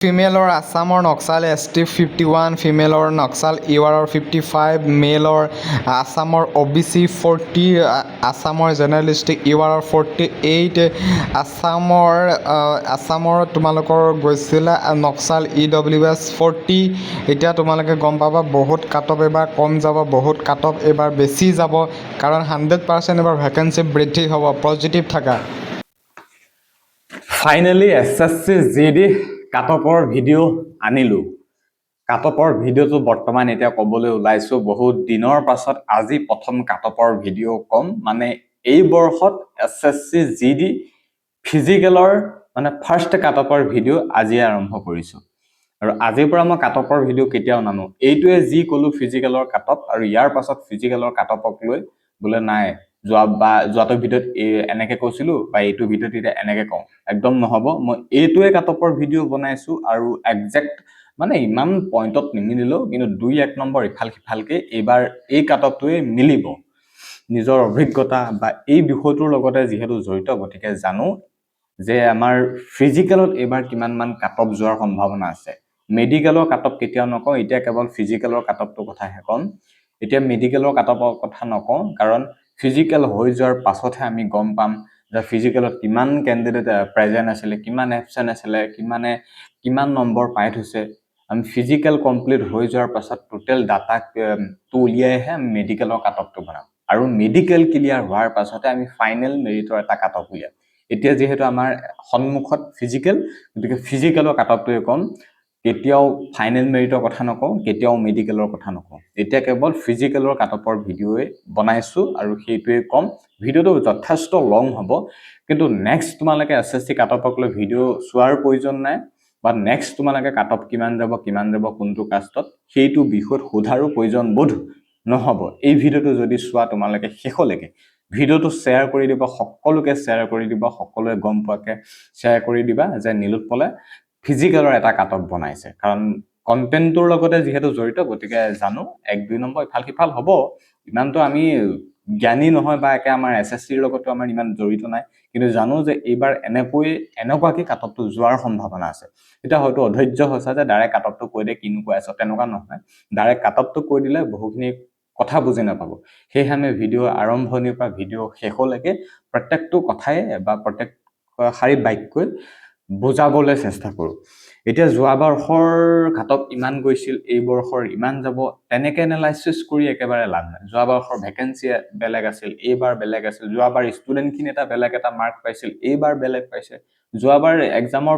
ফিমেলৰ আছামৰ Naxal ST 51, ফিমেলৰ Naxal UR 55, মেলৰ আছামৰ OBC 40, আছামৰ জেনেৰেলিষ্টিক UR 48, আছামৰ তোমালোকৰ গৈছিলে নক্সাল EWS 40। এতিয়া তোমালোকে গম পাবা বহুত কাট অফ এবাৰ কম যাব, বহুত কাট অফ এবাৰ বেছি যাব, কাৰণ 100% এবাৰ ভেকেঞ্চি বৃদ্ধি হ'ব। পজিটিভ থাকা। ফাইনেলি SSC GD কাটঅফৰ ভিডিঅ' আনিলো। কাটঅফৰ ভিডিঅ'টো বৰ্তমান এতিয়া ক'বলৈ ওলাইছো বহুত দিনৰ পাছত আজি প্ৰথম কাটঅফৰ ভিডিঅ' কম, মানে এই বৰ্ষত SSC GD ফিজিকেলৰ মানে ফাৰ্ষ্ট কাটঅফৰ ভিডিঅ' আজি আৰম্ভ কৰিছো। আৰু আজিৰ পৰা মই কাটঅফৰ ভিডিঅ' কেতিয়াও নানো। এইটোৱে যি ক'লো ফিজিকেলৰ কাটঅফ, আৰু ইয়াৰ পাছত ফিজিকেলৰ কাটঅফক লৈ বোলে নাই যোৱাটো ভিডিঅ'ত এনেকে কৈছিলো বা এইটো ভিডিঅ'ত এতিয়া এনেকে কওঁ, একদম নহব। মই এইটোৱে কাটঅফৰ ভিডিঅ' বনাইছো আৰু একজেক্ট মানে ইমান পইণ্টত নিমিলিলেও কিন্তু 2-1 নম্বৰ ইফাল সিফালকে এইবাৰ এই কাটঅফটোৱে মিলিব। নিজৰ অভিজ্ঞতা বা এই বিষয়টোৰ লগতে যিহেতু জড়িত, গতিকে জানো যে আমাৰ ফিজিকেলত এইবাৰ কিমান মান কাটঅফ যোৱাৰ সম্ভাৱনা আছে। মেডিকেলৰ কাটঅফ কেতিয়াও নকওঁ, এতিয়া কেৱল ফিজিকেলৰ কাটঅফটোৰ কথাহে ক'ম। এতিয়া মেডিকেলৰ কাটঅফৰ কথা নকওঁ, কাৰণ ফিজিকেল হৈ যোৱাৰ পাছতহে আমি গম পাম যে ফিজিকেলত কিমান কেণ্ডিডেট প্ৰেজেণ্ট আছিলে, কিমান এবচেণ্ট আছিলে, কিমান নম্বৰ পাই থৈছে। আমি ফিজিকেল কমপ্লিট হৈ যোৱাৰ পাছত টোটেল ডাটাটো উলিয়াইহে আমি মেডিকেলৰ কাটঅফটো বনাম, আৰু মেডিকেল ক্লিয়াৰ হোৱাৰ পাছতে আমি ফাইনেল মেৰিটৰ এটা কাটঅফ উলিয়াম। এতিয়া যিহেতু আমাৰ সন্মুখত ফিজিকেল, গতিকে ফিজিকেলৰ কাটঅফটোৱে ক'ম। কেতিয়াও ফাইনেল মেৰিটৰ কথা নকওঁ, কেতিয়াও মেডিকেলৰ কথা নকওঁ। এতিয়া কেৱল ফিজিকেলৰ কাটঅফৰ ভিডিঅ'য়ে বনাইছো আৰু সেইটোৱে ক'ম। ভিডিঅ'টো যথেষ্ট লং হ'ব, কিন্তু নেক্সট তোমালোকে SSC কাটঅফক লৈ ভিডিঅ' চোৱাৰ প্ৰয়োজন নাই, বা নেক্সট তোমালোকে কাটঅফ কিমান যাব কোনটো কাষ্টত, সেইটো বিষয়ত সোধাৰো প্ৰয়োজন বোধ নহ'ব। এই ভিডিঅ'টো যদি চোৱা তোমালোকে শেষলৈকে, ভিডিঅ'টো শ্বেয়াৰ কৰি দিবা, সকলোকে শ্বেয়াৰ কৰি দিবা, সকলোৱে গম পোৱাকে শ্বেয়াৰ কৰি দিবা যে নীলোৎপলে ফিজিকেলৰ এটা কাটঅফ বনাইছে। কাৰণ কণ্টেণ্টটোৰ লগতে যিহেতু জড়িত, গতিকে জানো 1-2 নম্বৰ ইফাল সিফাল হ'ব। ইমানটো আমি জ্ঞানী নহয় বা একে আমাৰ SSCৰ লগতো আমাৰ ইমান জড়িত নাই, কিন্তু জানো যে এইবাৰ এনেকুৱাকে কাটঅফটো যোৱাৰ সম্ভাৱনা আছে। এতিয়া হয়তো অধৈৰ্য হৈছে যে ডাইৰেক্ট কাটঅফটো কৈ দিয়ে কিনো কৈ আছে, তেনেকুৱা নহয়। ডাইৰেক্ট কাটঅফটো কৈ দিলে বহুখিনি কথা বুজি নাপাব। সেয়েহে আমি ভিডিঅ' আৰম্ভণিৰ পৰা ভিডিঅ' শেষলৈকে প্ৰত্যেকটো কথাই বা প্ৰত্যেক শাৰী বাক্যই বুজাবলৈ চেষ্টা কৰোঁ। এতিয়া যোৱা বৰ্ষৰ কাটঅফ ইমান গৈছিল, এই বৰ্ষৰ ইমান যাব, তেনেকে এনালাইচিছ কৰি একেবাৰে লাভ নাই। যোৱা বৰ্ষৰ ভেকেঞ্চি বেলেগ আছিল, এইবাৰ বেলেগ আছিল। যোৱাবাৰ ষ্টুডেণ্টখিনি বেলেগ এটা মাৰ্ক পাইছিল, এইবাৰ বেলেগ পাইছে। যোৱাবাৰ এক্সামৰ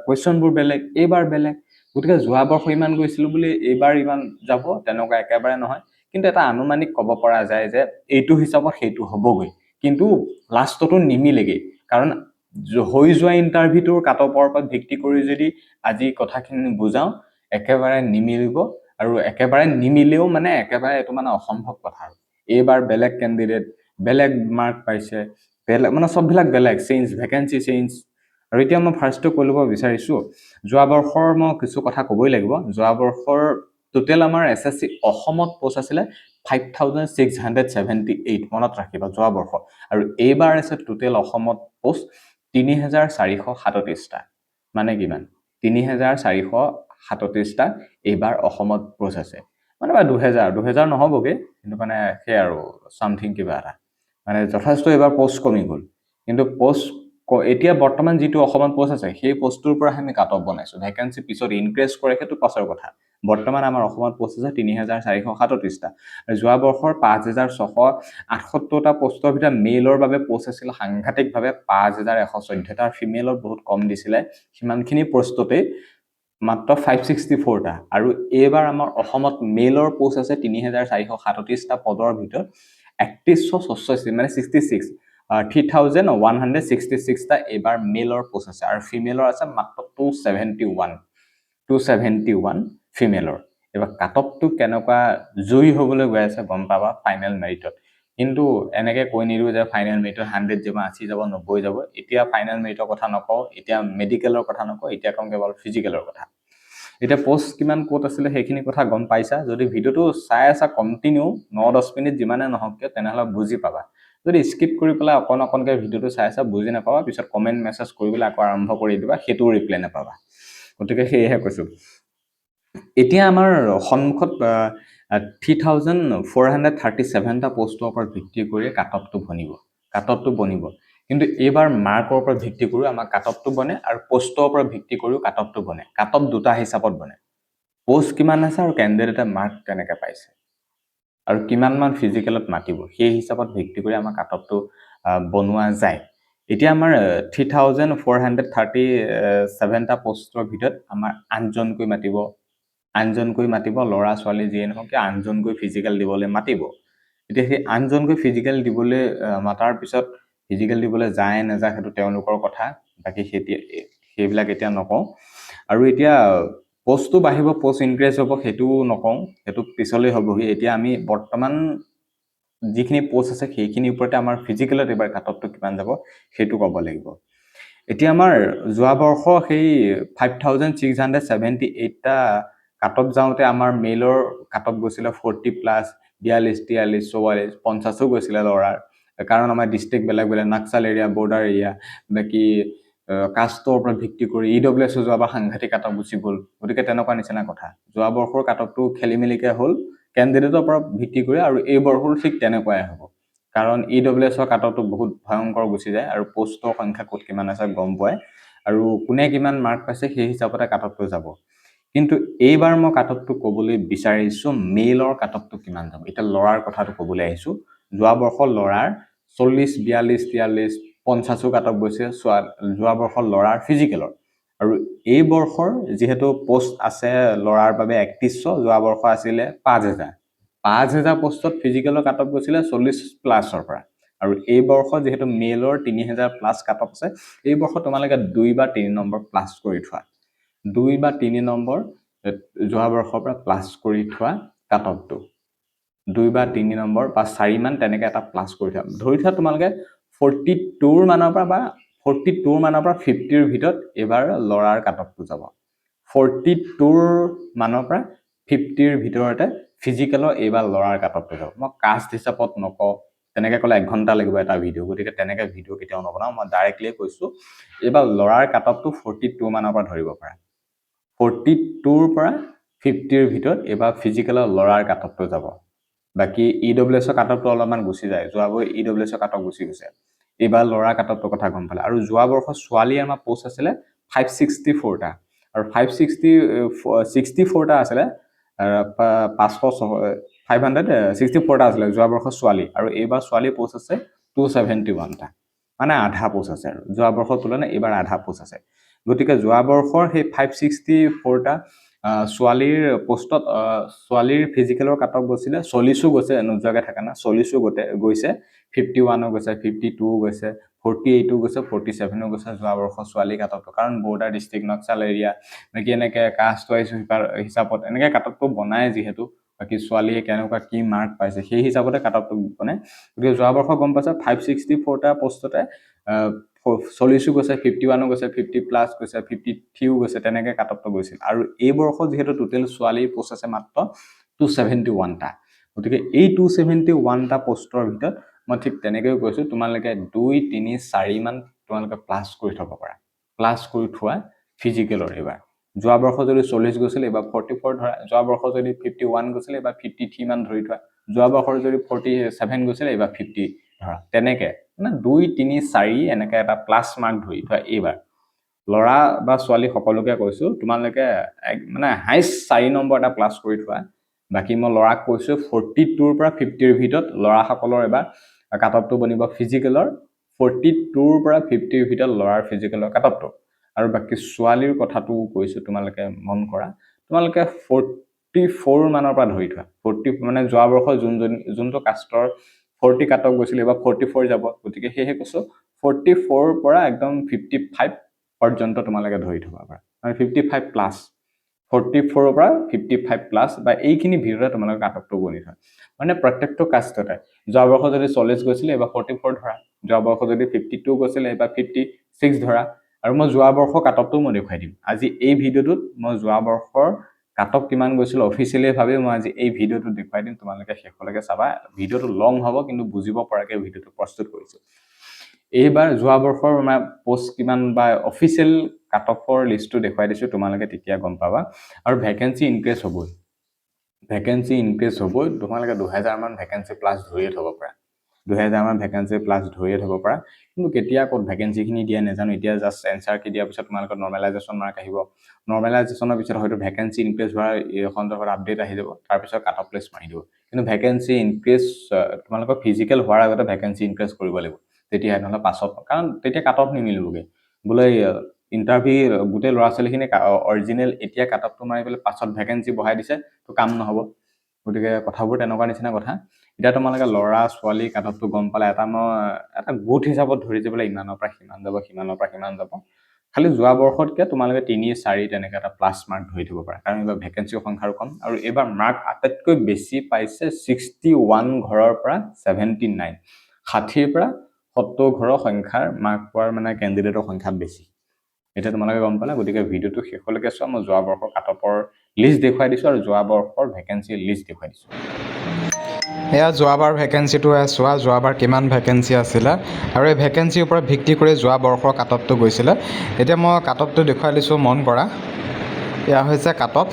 কুৱেশ্যনবোৰ বেলেগ, এইবাৰ বেলেগ। গতিকে যোৱা বৰ্ষ ইমান গৈছিল বুলি এইবাৰ ইমান যাব, তেনেকুৱা একেবাৰে নহয়। কিন্তু এটা আনুমানিক ক'ব পৰা যায় যে এইটো হিচাপত সেইটো হ'বগৈ, কিন্তু লাষ্টতো নিমিলেগৈ। কাৰণ হৈ যোৱা ইণ্টাৰভিউটোৰ কাটঅফৰ ওপৰত ভিত্তি কৰি যদি আজি কথাখিনি বুজাওঁ, একেবাৰে নিমিলিব। আৰু একেবাৰে নিমিলেও মানে একেবাৰে এইটো মানে অসম্ভৱ কথা। এইবাৰ বেলেগ কেণ্ডিডেট বেলেগ মাৰ্ক পাইছে, বেলেগ মানে চববিলাক বেলেগ, ভেকেঞ্চি চেঞ্জ। আৰু এতিয়া মই ফাৰ্ষ্টটো কৈ ল'ব বিচাৰিছোঁ, যোৱা বৰ্ষৰ মই কিছু কথা ক'বই লাগিব। যোৱা বৰ্ষৰ টোটেল আমাৰ SSC অসমত পোষ্ট আছিলে 5678, মনত ৰাখিবা যোৱা বৰ্ষ। আৰু এইবাৰ আছে টোটেল অসমত পোষ্ট 3437টা। মানে কিমান? 3437টা এইবাৰ অসমত পোষ্ট আছে। মানে 2000 নহ'বগৈ, কিন্তু মানে সেই আৰু চামথিং কিবা এটা, মানে যথেষ্ট এইবাৰ পোষ্ট কমি গ'ল। কিন্তু এতিয়া বৰ্তমান যিটো অসমত পোষ্ট আছে, সেই পোষ্টটোৰ পৰা আমি কাটঅফ বনাইছো। ভেকেঞ্চি পিছত ইনক্ৰিজ কৰে, সেইটো পাছৰ কথা। বৰ্তমান আমাৰ অসমত পোষ্ট আছে 3437টা। যোৱা বৰ্ষৰ 5678টা পোষ্টৰ ভিতৰত মেইলৰ বাবে পোষ্ট আছিল সাংঘাতিকভাৱে 5114টা, আৰু ফিমেলত বহুত কম দিছিলে। সিমানখিনি পোষ্টতেই মাত্ৰ 564টা। আৰু এইবাৰ আমাৰ অসমত মেইলৰ পোষ্ট আছে 3437টা পদৰ ভিতৰত 3166, মানে 3166টা এইবাৰ মেইলৰ পোষ্ট আছে, আৰু ফিমেলৰ আছে মাত্ৰ 271 ফিমেলৰ। এইবাৰ কাটঅফটো কেনেকুৱা জয়ী হ'বলৈ গৈ আছে গম পাবা ফাইনেল মেৰিটত। কিন্তু এনেকে কৈ নিদিওঁ যে ফাইনেল মেৰিটত 100 যাব, 80 যাব, 90 যাব। এতিয়া ফাইনেল মেৰিটৰ কথা নকওঁ, এতিয়া মেডিকেলৰ কথা নকওঁ, এতিয়া কম কেৱল ফিজিকেলৰ কথা। এতিয়া পোষ্ট কিমান ক'ত আছিলে সেইখিনি কথা গম পাইছা। যদি ভিডিঅ'টো চাই আছা কণ্টিনিউ 9-10 মিনিট যিমানে নহওক কিয়, তেনেহ'লে বুজি পাবা। যদি স্কিপ কৰি পেলাই অকণকৈ ভিডিঅ'টো চাই আছা, বুজি নাপাবা, পিছত কমেণ্ট মেছেজ কৰিবলৈ আকৌ আৰম্ভ কৰি দিবা, সেইটো ৰিপ্লাই নাপাবা। গতিকে সেয়েহে কৈছো এতিয়া আমাৰ সন্মুখত 3437টা পোষ্টৰ ওপৰত ভিত্তি কৰি কাটঅফটো বনিব কিন্তু এইবাৰ মাৰ্কৰ ওপৰত ভিত্তি কৰি আমাৰ কাটঅফটো বনে আৰু পোষ্টৰ ওপৰত ভিত্তি কৰিও কাটঅফটো বনে কাটঅফ দুটা হিচাপত বনে পোষ্ট কিমান আছে আৰু কেণ্ডিডেটে মাৰ্ক কেনেকৈ পাইছে আৰু কিমান মান ফিজিকেলত মাতিব সেই হিচাপত ভিত্তি কৰি আমাৰ কাটঅফটো বনোৱা যায় এতিয়া আমাৰ 3437টা পোষ্টৰ ভিতৰত আমাৰ আনজনকৈ মাতিব ল'ৰা ছোৱালী যিয়ে নহওক আনজনকৈ ফিজিকেল দিবলৈ মাতিব এতিয়া সেই আনজনকৈ ফিজিকেল দিবলৈ মাতাৰ পিছত ফিজিকেল দিবলৈ যায় নাযায় সেইটো তেওঁলোকৰ কথা বাকি সেইবিলাক এতিয়া নকওঁ আৰু এতিয়া পোষ্টটো বাঢ়িব পোষ্ট ইনক্ৰিজ হ'ব সেইটো নকওঁ সেইটো পিছলৈ হ'বহি এতিয়া আমি বৰ্তমান যিখিনি পোষ্ট আছে সেইখিনিৰ ওপৰতে আমাৰ ফিজিকেলত এবাৰ কাটঅফটো কিমান যাব সেইটো ক'ব লাগিব এতিয়া আমাৰ যোৱা বৰ্ষ সেই 5678টা কাটঅফ যাওঁতে আমাৰ মেইলৰ কাটঅফ গৈছিলে 40 প্লাস 42 43 44 50ও গৈছিলে লৰাৰ কাৰণ আমাৰ ডিস্ট্ৰিক্ট বেলেগ নাক্সাল এৰিয়া বৰ্ডাৰ এৰিয়া বাকি কাষ্টৰ ওপৰত ভিত্তি কৰি ইডব্লিউএছ যোৱাবাৰ সাংঘাতিক কাটঅফ গুচি গ'ল গতিকে তেনেকুৱা নিচিনা কথা যোৱা বৰ্ষৰ কাটঅফটো খেলিমেলিকে হ'ল কেণ্ডিডেটৰ ওপৰত ভিত্তি কৰি আৰু এই বৰ্ষৰ ঠিক তেনেকুৱাই হ'ব কাৰণ ইডব্লিউএছৰ কাটঅফটো বহুত ভয়ংকৰ গুচি যায় আৰু পোষ্টৰ সংখ্যা ক'ত কিমান আছে গম পায় আৰু কোনে কিমান মাৰ্ক পাইছে সেই হিচাপতে কাটঅফটো যাব কিন্তু এইবাৰ মই কাটঅফটো ক'বলৈ বিচাৰিছো মেইলৰ কাটঅফটো কিমান যাব এটা লৰাৰ কথাটো ক'বলৈ আহিছো যোৱা বৰ্ষ লৰাৰ 40 42 43 50ও কাটঅফ গৈছে যোৱা বৰ্ষ লৰাৰ ফিজিকেলৰ আৰু এই বৰ্ষৰ যেহেতু পোষ্ট আছে লৰাৰ বাবে 3100 যোৱা বৰ্ষ আছিল 5000 পোষ্টত ফিজিকেলৰ কাটঅফ গৈছিল 40 প্লাসৰ পৰা আৰু এই বৰ্ষ যেহেতু মেইলৰ 3000 প্লাস কাটঅফ আছে এই বৰ্ষ তোমালোকে 2 বা 3 নম্বৰ প্লাস কৰি থোৱা 2 বা 3 নম্বৰ যোৱা বৰ্ষৰ পৰা প্লাস কৰি থোৱা কাটঅফটো 2 বা 3 নম্বৰ বা 4 মান তেনেকে এটা প্লাস কৰি থোৱা ধৰি থোৱা তোমালোকে 42 মানৰ পৰা বা 42 মানৰ পৰা 50 ৰ ভিতৰত এবাৰ লৰাৰ কাটঅফটো যাব 42 মানৰ পৰা 50 ৰ ভিতৰতে ফিজিকেলৰ এবাৰ লৰাৰ কাটঅফটো যাব মই কাষ্ট হিচাপত নকওঁ তেনেকে ক'লে 1 ঘন্টা লাগিব এটা ভিডিও গতিকে তেনেকে ভিডিও কেতিয়াও নবনাও মই ডাইৰেক্টলি কৈছো এবাৰ লৰাৰ কাটঅফটো 42 মানৰ পৰা ধৰিব পাৰা 42 ৰ পৰা 50 ৰ ভিতৰত এবাৰ ফিজিকেলৰ লৰাৰ কাটঅফটো যাব বাকি ইডব্লিউএছৰ কাটঅফটো অলপমান গুচি যায় যোৱাবোৰ ইডব্লিউএছৰ কাটঅফ গুচি গৈছে এবাৰ লৰা কাটঅফৰ কথা গম পালে আৰু যোৱা বৰ্ষ ছোৱালী আমাৰ পোষ্ট আছিল 564 টা আৰু 564 টা আছিল 564 টা আছিল যোৱা বৰ্ষ ছোৱালী আৰু এইবাৰ ছোৱালী পোষ্ট আছে 271 টা মানে আধা পোষ্ট আছে আৰু যোৱা বৰ্ষৰ তুলনাত এইবাৰ আধা পোষ্ট আছে গতিকে যোৱা বৰ্ষৰ সেই 564 টা ছোৱালীৰ পোষ্টত ছোৱালীৰ ফিজিকেলৰ কাটঅফ গৈছিল 40ও গৈছে নোযোৱাকে থাকা না 40ও গৈছে 51ও গৈছে 52ও গৈছে 48ও গৈছে 47ও গৈছে যোৱা বৰ্ষ ছোৱালী কাটঅফটো কাৰণ বৰ্ডাৰ ডিস্ট্ৰিক্ট নক্সাল এৰিয়া বাকি এনেকে কাষ্ট ওয়াইজ হিচাপত এনেকে কাটঅফটো বনায় যিহেতু বাকি ছোৱালীয়ে কেনেকুৱা কি মাৰ্ক পাইছে সেই হিচাপতে কাটঅফটো বনে গতিকে যোৱা বৰ্ষ গম পাইছে 564 টা পোষ্টতে 40ও গৈছে 51ও গৈছে 50 প্লাস গৈছে 53ও গৈছে তেনেকে কাটঅফটো গৈছিল আৰু এই বৰ্ষ যেহেতু টোটাল ছোৱালী পোষ্ট আছে মাত্ৰ 271 টা গতিকে এই 271 টা পোষ্টৰ ভিতৰত মই ঠিক তেনেকৈ কৈছো তোমালোকে 2 3 4 মান তোমালোকে প্লাস কৰি থব পাৰা প্লাস কৰি থোৱা ফিজিকেলৰ এবাৰ যোৱা বৰ্ষ যদি 40 গৈছিল এবাৰ 44 ধৰা যোৱা বৰ্ষ যদি 51 গৈছিল এবাৰ 53 মান ধৰি থোৱা যোৱা বৰ্ষৰ যদি 47 গৈছিল এবাৰ 50 ধৰা তেনেকে মানে 2 3 4 এনেকে এটা প্লাস মাৰ্ক ধৰি থোৱা এবাৰ লৰা বা ছোৱালী সকলোকে কৈছো তোমালোকে মানে হাইষ্ট 4 নম্বৰ এটা প্লাস কৰি থোৱা বাকি মই লৰাক কৈছো 42 ৰ পৰা 50 ৰ ভিতৰত লৰা সকলৰ এবাৰ কাটঅফটো বনিব ফিজিকেলৰ 42 ৰ পৰা 50 ৰ ভিতৰত লৰাৰ ফিজিকেলৰ কাটঅফটো আৰু বাকি ছোৱালীৰ কথাটো কৈছো তোমালোকে মন কৰা তোমালোকে 44 মানৰ পৰা ধৰি থোৱা 40 মানে যোৱা বৰ্ষ যোনটো কাষ্টৰ 40 কাটঅফ গৈছিল এবাৰ 44 যাব গতিকে হেহে কৈছো 44 ৰ পৰা একদম 55 পৰ্যন্ত তোমালোকে ধৰি থবা পাৰা মানে 55 প্লাস 44 ৰ পৰা 55 প্লাস বা এইখিনি ভিতৰত তোমালোকে কাটঅফটো বনি থোৱা মানে প্ৰত্যেকটো কাষ্টতে যোৱা বৰ্ষ যদি 40 গৈছিল এবাৰ 44 ধৰা যোৱা বৰ্ষ যদি 52 গৈছিল এবাৰ 56 ধৰা আৰু মই যোৱা বৰ্ষ কাটঅফটো মই দেখুৱাই দিম আজি এই ভিডিওটোত মই যোৱা বৰ্ষৰ কাটঅফ কিমান গৈছিল অফিচিয়ালি ভাবে মই আজি এই ভিডিওটো দেখুৱাই দিম তোমালোকে শেষলৈকে চাবা ভিডিওটো লং হ'ব কিন্তু বুজিব পৰাকে ভিডিওটো প্ৰস্তুত কৰিছো এইবাৰ যোৱা বৰ্ষৰ পোষ্ট কিমান বা অফিচিয়েল কাট অফৰ লিষ্টটো দেখুৱাই দিছোঁ, তোমালোকে তেতিয়া গম পাবা। আৰু ভেকেঞ্চি ইনক্ৰিজ হ'বই, তোমালোকে 2000 মান ভেকেঞ্চি প্লাছ ধৰিয়ে থ'ব পাৰা, 2000 মান ভেকেঞ্চি প্লাছ ধৰিয়ে থ'ব পাৰা। কিন্তু কেতিয়া ক'ত ভেকেঞ্চিখিনি দিয়ে নাজানো। এতিয়া জাষ্ট এনচাৰ কি দিয়াৰ পিছত তোমালোকৰ নৰ্মেলাইজেশ্যন মাৰ্ক আহিব, নৰ্মেলাইজেশ্যনৰ পিছত হয়তো ভেকেঞ্চি ইনক্ৰিজ হোৱাৰ সন্দৰ্ভত আপডেট আহি যাব, তাৰপিছত কাট অফ লিষ্ট মাৰি দিব। কিন্তু ভেকেঞ্চি ইনক্ৰিজ তোমালোকৰ ফিজিকেল হোৱাৰ আগতে ভেকেঞ্চি ইনক্ৰিজ কৰিব লাগিব, তেতিয়াহে, নহ'লে পাছত, কাৰণ তেতিয়া কাট অফ নিমিলিবগৈ। বোলে ইণ্টাৰভিউ গোটেই ল'ৰা ছোৱালীখিনি অৰিজিনেল এতিয়া কাট অফটো মাৰি পেলাই পাছত ভেকেঞ্চি বঢ়াই দিছে, তো কাম নহ'ব। গতিকে কথাবোৰ তেনেকুৱা নিচিনা কথা। এতিয়া তোমালোকে ল'ৰা ছোৱালী কাট অফটো গম পালে, এটা গোট হিচাপত ধৰি যাবলৈ ইমানৰ পৰা সিমান যাব, সিমানৰ পৰা সিমান যাব। খালি যোৱা বৰ্ষতকৈ তোমালোকে 3-4 তেনেকৈ এটা প্লাছ মাৰ্ক ধৰি থ'ব পাৰা, কাৰণ এইবাৰ ভেকেঞ্চিৰ সংখ্যাও কম। আৰু এইবাৰ মাৰ্ক আটাইতকৈ বেছি পাইছে 61 ঘৰৰ পৰা 79, 60ৰ পৰা 70 ঘৰৰ সংখ্যাৰ মাৰ্ক পোৱাৰ কেণ্ডিডেটৰ সংখ্যা বেছি। এতিয়া তোমালোকে গম পালা। গতিকে ভিডিঅ'টো শেষলৈকে চোৱা। মই যোৱা বৰ্ষৰ কাট অফৰ লিষ্ট দেখুৱাই দিছোঁ আৰু যোৱা বৰ্ষৰ ভেকেঞ্চি লিষ্ট দেখুৱাই দিছোঁ। এয়া যোৱাবাৰ ভেকেঞ্চিটো চোৱা, যোৱাবাৰ কিমান ভেকেঞ্চি আছিলে আৰু এই ভেকেঞ্চিৰ ওপৰত ভিত্তি কৰি যোৱা বৰ্ষৰ কাট অফটো গৈছিলে। এতিয়া মই কাট অফটো দেখুৱাই দিছোঁ, মন কৰা। এয়া হৈছে কাট অফ।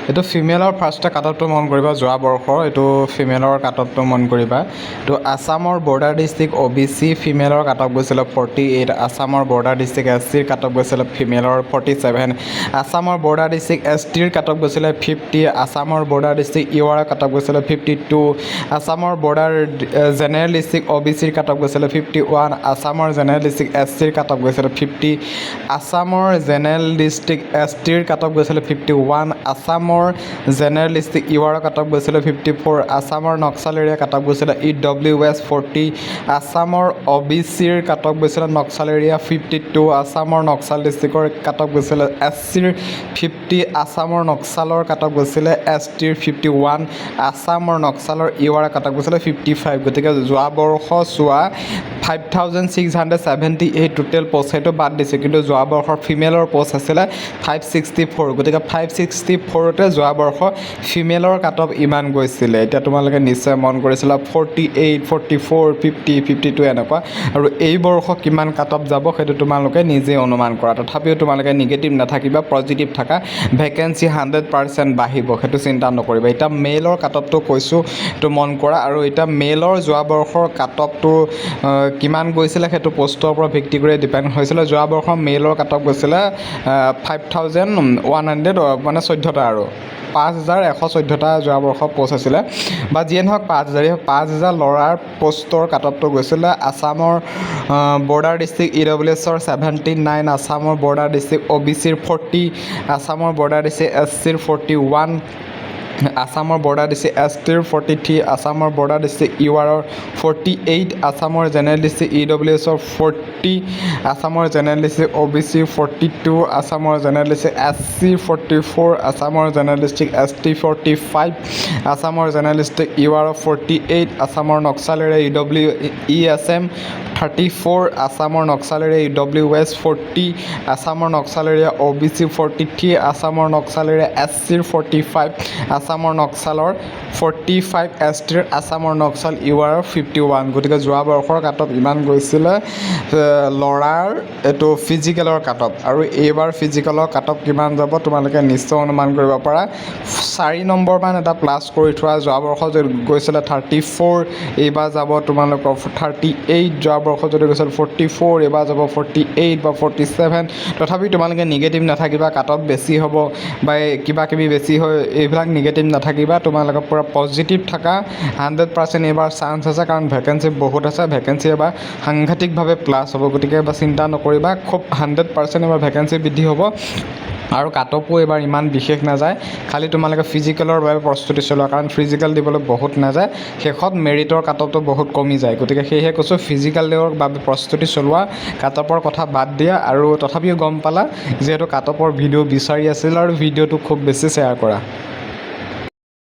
এইটো ফিমেলৰ ফাৰ্ষ্টে কাট অফটো মন কৰিবা, যোৱা বৰ্ষৰ এইটো ফিমেলৰ কাট অফটো মন কৰিবা। তো আছামৰ বৰ্ডাৰ ডিষ্ট্ৰিক্ট OBC ফিমেলৰ কাট অফ গৈছিলে 48, আছামৰ বৰ্ডাৰ ডিষ্ট্ৰিক্ট SCৰ কাট অফ গৈছিলে ফিমেলৰ 47, আছামৰ বৰ্ডাৰ ডিষ্ট্ৰিক্ট STৰ কাট অফ গৈছিলে 50, আছামৰ border district UR cut off গৈছিলে 52, আছামৰ বৰ্ডাৰ জেনেৰেল ডিষ্ট্ৰিক্ট OBCৰ কাট অফ গৈছিলে 51, আছামৰ জেনেৰেল ডিষ্ট্ৰিক্ট SCৰ কাট অফ গৈছিলে 50, আছামৰ জেনেৰেল ডিষ্ট্ৰিক্ট STৰ কাট অফ গৈছিলে 51, আছামৰ general district UR cut off গৈছিলে 54, আছামৰ নক্সাল এৰিয়া কাট অফ গৈছিলে EWS 40, আছামৰ OBCৰ কাট অফ গৈছিলে নক্সাল এৰিয়া 52, আছামৰ নক্সাল ডিষ্ট্ৰিক্টৰ কাট অফ গৈছিলে SCৰ 50, আছামৰ নক্সালৰ কাট অফ গৈছিলে STৰ 51, আছামৰ নক্সালৰ UR কাট অফ গৈছিলে 55। গতিকে যোৱা বৰ্ষ চোৱা 5678 টোটেল পষ্ট, সেইটো বাদ দিছে, কিন্তু যোৱা বৰ্ষৰ ফিমেলৰ পষ্ট আছিলে 564। গতিকে 564তে যোৱা বৰ্ষ ফিমেলৰ কাট অফ ইমান গৈছিলে। এতিয়া তোমালোকে নিশ্চয় মন কৰিছিলা 48, 44, 50, 52 এনেকুৱা, আৰু এই বৰ্ষ কিমান কাট অফ যাব সেইটো তোমালোকে নিজে অনুমান কৰা। তথাপিও তোমালোকে নিগেটিভ নাথাকিবা, পজিটিভ থাকা। ভেকেঞ্চি 100% বাঢ়িব, সেইটো চিন্তা নকৰিবা। এতিয়া মেইলৰ কাট অফটো কৈছোঁ, সেইটো মন কৰা। আৰু এতিয়া মেইলৰ যোৱা বৰ্ষৰ কাট অফটো কিমান গৈছিলে সেইটো পষ্টৰ ওপৰত ভিত্তি কৰি ডিপেণ্ড হৈছিলে। যোৱা বৰ্ষৰ মেইলৰ কাট অফ গৈছিলে 5100, 14টা আৰু 5114টা যোৱা বৰ্ষৰ পষ্ট আছিলে, বা যিয়ে নহওক 5000 ল'ৰাৰ পষ্টৰ কাট অফটো গৈছিলে। আছামৰ বৰ্ডাৰ ডিষ্ট্ৰিক্ট EWSৰ 79, আছামৰ বৰ্ডাৰ ডিষ্ট্ৰিক্ট OBCৰ 40, আছামৰ বৰ্ডাৰ ডিষ্ট্ৰিক্ট SCৰ 41, আছামৰ বৰ্ডাৰ ডিষ্ট্ৰিক্ট STৰ 43, আছামৰ বৰ্ডাৰ ডিষ্ট্ৰিক্ট URৰ 48, আছামৰ জেনেৰেল ডিষ্ট্ৰিক্ট EWSৰ 40, আছামৰ জেনেৰেল ডিষ্ট্ৰিক্ট OBC 42, আছামৰ জেনেৰেল ডিষ্ট্ৰিক্ট SC 44, আছামৰ জেনেৰেল ডিষ্ট্ৰিক্ট ST 45, আছামৰ জেনেৰেল ডিষ্ট্ৰিক্ট UR 48, আছামৰ নক্সাল এৰিয়া ESM 34, আছামৰ নক্সাল এৰিয়া EWS 40, আছামৰ নক্সাল এৰিয়া OBC 43, আছামৰ নক্সাল এৰিয়া SCৰ 45, আছামৰ নক্সালৰ 45, STৰ আছামৰ নক্সাল UR 51। গতিকে যোৱা বৰ্ষৰ কাট অফ ইমান গৈছিলে ল'ৰাৰ এইটো ফিজিকেলৰ কাট অফ, আৰু এইবাৰ ফিজিকেলৰ কাট অফ কিমান যাব তোমালোকে নিশ্চয় অনুমান কৰিব পাৰা। 4 নম্বৰমান এটা প্লাছ কৰি থোৱা। যোৱা বৰ্ষ যদি গৈছিলে 34, এইবাৰ যাব তোমালোকৰ 38, যোৱা বৰ্ষ যদি গৈছিল 44, এইবাৰ যাব 48 বা 47। তথাপি তোমালোকে নিগেটিভ নাথাকিবা, কাট অফ বেছি হ'ব বা কিবা কিবি বেছি হয়, এইবিলাক নিগেটিভ নাথাকিবা। তোমালোকে পূৰা পজিটিভ থাকা। 100% এইবাৰ চান্স আছে, কাৰণ ভেকেঞ্চি বহুত আছে। ভেকেঞ্চি এবাৰ সাংঘাতিকভাৱে প্লাছ হ'ব, গতিকে এবাৰ চিন্তা নকৰিবা। খুব 100% এইবাৰ ভেকেঞ্চি বৃদ্ধি হ'ব, আৰু কাট অফো এইবাৰ ইমান বিশেষ নাযায়। খালি তোমালোকে ফিজিকেলৰ বাবে প্ৰস্তুতি চলোৱা, কাৰণ ফিজিকেল দিবলৈ বহুত নাযায়, শেষত মেৰিটৰ কাট অফটো বহুত কমি যায়। গতিকে সেয়েহে কৈছোঁ ফিজিকেলৰ বাবে প্ৰস্তুতি চলোৱা, কাট অফৰ কথা বাদ দিয়া। আৰু তথাপিও গম পালা যিহেতু কাট অফৰ ভিডিঅ' বিচাৰি আছিল, আৰু ভিডিঅ'টো খুব বেছি শ্বেয়াৰ কৰা।